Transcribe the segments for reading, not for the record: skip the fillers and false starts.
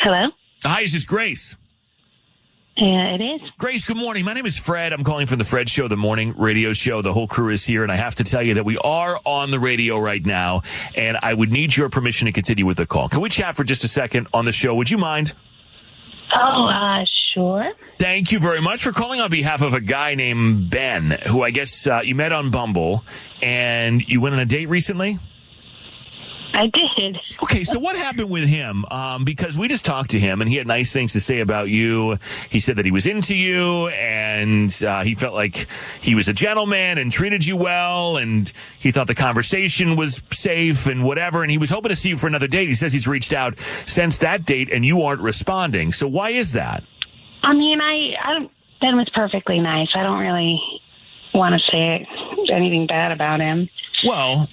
Hello? Hi, is this Grace? Yeah, it is. Grace, good morning. My name is Fred. I'm calling from the Fred Show, the morning radio show. The whole crew is here, and I have to tell you that we are on the radio right now, and I would need your permission to continue with the call. Can we chat for just a second on the show? Would you mind? Oh, sure. Thank you very much for calling on behalf of a guy named Ben, who I guess you met on Bumble, and you went on a date recently? I did. Okay, so what happened with him? Because we just talked to him, and he had nice things to say about you. He said that he was into you, and he felt like he was a gentleman and treated you well, and he thought the conversation was safe and whatever, and he was hoping to see you for another date. He says he's reached out since that date, and you aren't responding. So why is that? I mean, Ben was perfectly nice. I don't really want to say anything bad about him. Well,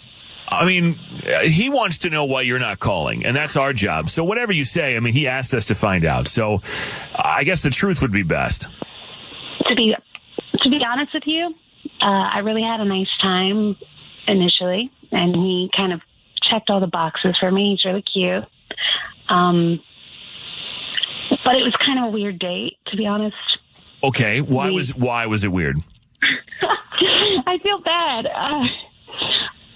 I mean, he wants to know why you're not calling, and that's our job. So whatever you say, I mean, he asked us to find out. So I guess the truth would be best. To be honest with you, I really had a nice time initially, and he kind of checked all the boxes for me. He's really cute. But it was kind of a weird date, to be honest. Okay, why was it weird? I feel bad.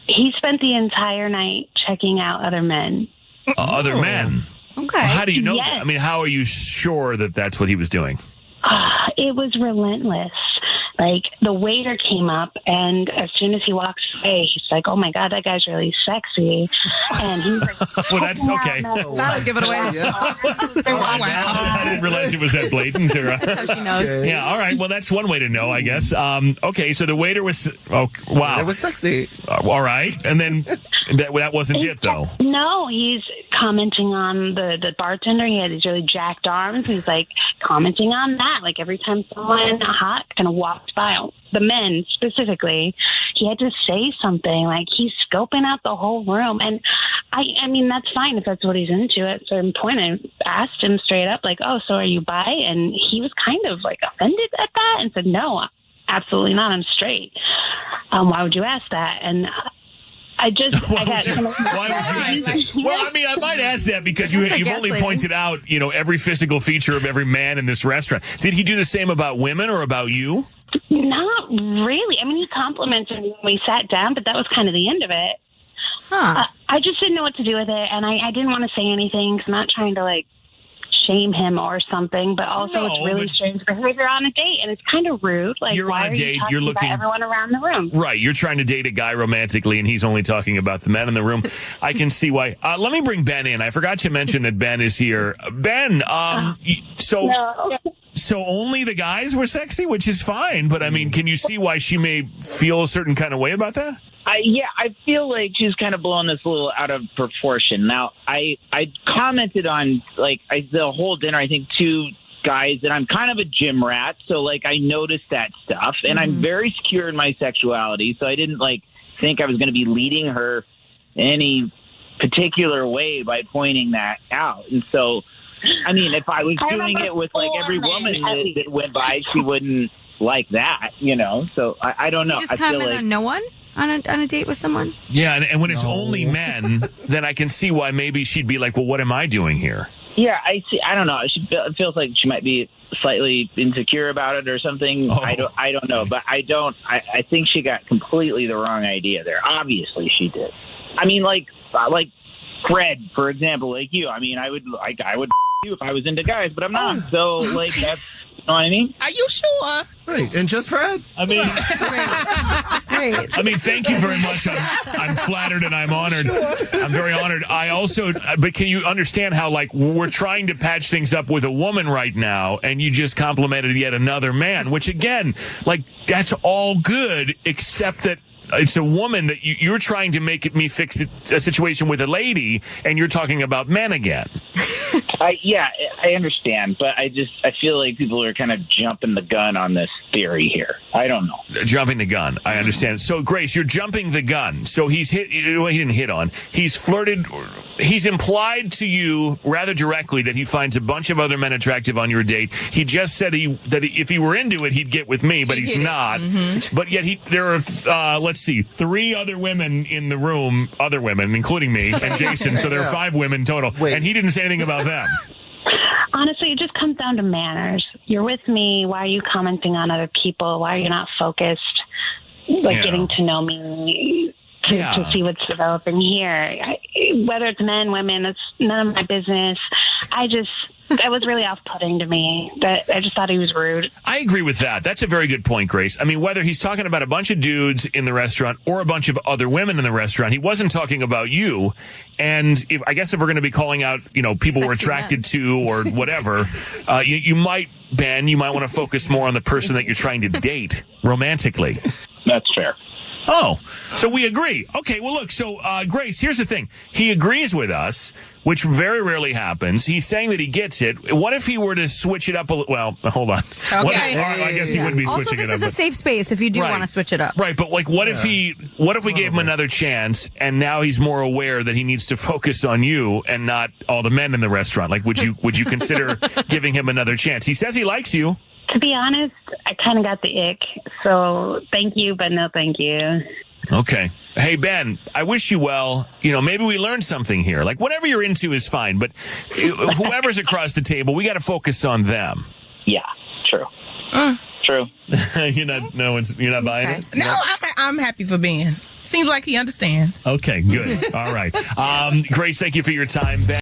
He spent the entire night checking out other men. Other men? Okay. Well, how do you know Yes. that? I mean, how are you sure that that's what he was doing? It was relentless. Like, the waiter came up, and as soon as he walks away, he's like, oh, my God, that guy's really sexy. And he's like, Well, that's okay. That'll give it away. I didn't realize it was that blatant. That's how she knows. Yeah, all right. Well, that's one way to know, I guess. Okay, so the waiter was... Oh, wow. It was sexy. All right. And then that wasn't it, though. No, he's commenting on the bartender. He had these really jacked arms. He's like commenting on that. Like every time someone hot kind of walked by, the men specifically, he had to say something. Like he's scoping out the whole room. And I mean, that's fine if that's what he's into. At a certain point, I asked him straight up, like, oh, so are you bi? And he was kind of like offended at that and said, no, absolutely not. I'm straight. Why would you ask that? And I got Why would you ask that? Well, I mean, I might ask that because you've only pointed out, every physical feature of every man in this restaurant. Did he do the same about women or about you? Not really. I mean, he complimented me when we sat down, but that was kind of the end of it. Huh. I just didn't know what to do with it, and I didn't want to say anything because I'm not trying to, like, shame him or something, but also it's really strange behavior on a date, and it's kind of rude. Like, you're why on a are date, you talking you're looking about everyone around the room? Right, you're trying to date a guy romantically, and he's only talking about the men in the room. I can see why. Let me bring Ben in. I forgot to mention that Ben is here. Ben, so only the guys were sexy, which is fine, but I mean, can you see why she may feel a certain kind of way about that? I feel like she's kind of blowing this a little out of proportion. Now, I commented on, the whole dinner, I think, two guys, and I'm kind of a gym rat, so, I noticed that stuff, and I'm very secure in my sexuality, so I didn't, think I was going to be leading her any particular way by pointing that out. And so, I mean, if I was doing it with, every woman that went by, she wouldn't like that, So, I don't know. You just comment on no one? On a date with someone? Yeah, and when it's only men, then I can see why maybe she'd be like, well, what am I doing here? Yeah, I see. I don't know. It feels like she might be slightly insecure about it or something. Oh. I don't know, but I think she got completely the wrong idea there. Obviously, she did. I mean, like Fred, for example, like you. I mean, I would you if I was into guys, but I'm not. So, that's, you know what I mean? Are you sure? Right, and just Fred. I mean, Great. I mean, thank you very much. I'm flattered and I'm honored. I'm very honored. I also, but can you understand how, we're trying to patch things up with a woman right now, and you just complimented yet another man, which again, that's all good, except that it's a woman that you're trying to make me fix a situation with a lady, and you're talking about men again. I understand, but I feel like people are kind of jumping the gun on this theory here. I don't know. Jumping the gun. I understand. So, Grace, you're jumping the gun. So he didn't hit on. He's flirted. He's implied to you rather directly that he finds a bunch of other men attractive on your date. He just said that if he were into it, he'd get with me, but he's not. Mm-hmm. But yet there are, let's see, 3 other women in the room, other women, including me and Jason. So there are 5 women total. Wait. And he didn't say anything about them. honestly, it just comes down to manners. You're with me. Why are you commenting on other people? Why are you not focused, getting to know me to see what's developing here? Whether it's men, women, it's none of my business. That was really off-putting to me. I just thought he was rude. I agree with that. That's a very good point, Grace. I mean, whether he's talking about a bunch of dudes in the restaurant or a bunch of other women in the restaurant, he wasn't talking about you. And if we're going to be calling out, people we're attracted to or whatever, you might want to focus more on the person that you're trying to date romantically. That's fair. Oh, so we agree. Okay, well, look, so, Grace, here's the thing. He agrees with us, which very rarely happens. He's saying that he gets it. What if he were to switch it up a little? Well, hold on. Okay. I guess he would be switching it up. Also, this is a safe space if you do want to switch it up. Right, but what if we gave him another chance and now he's more aware that he needs to focus on you and not all the men in the restaurant? Like, would you consider giving him another chance? He says he likes you. To be honest, I kind of got the ick. So thank you, but no thank you. Okay. Hey, Ben, I wish you well. Maybe we learned something here. Like, whatever you're into is fine, but whoever's across the table, we got to focus on them. Yeah, true. True. You're not buying it? No, I'm happy for Ben. Seems like he understands. Okay, good. All right. Grace, thank you for your time, Ben.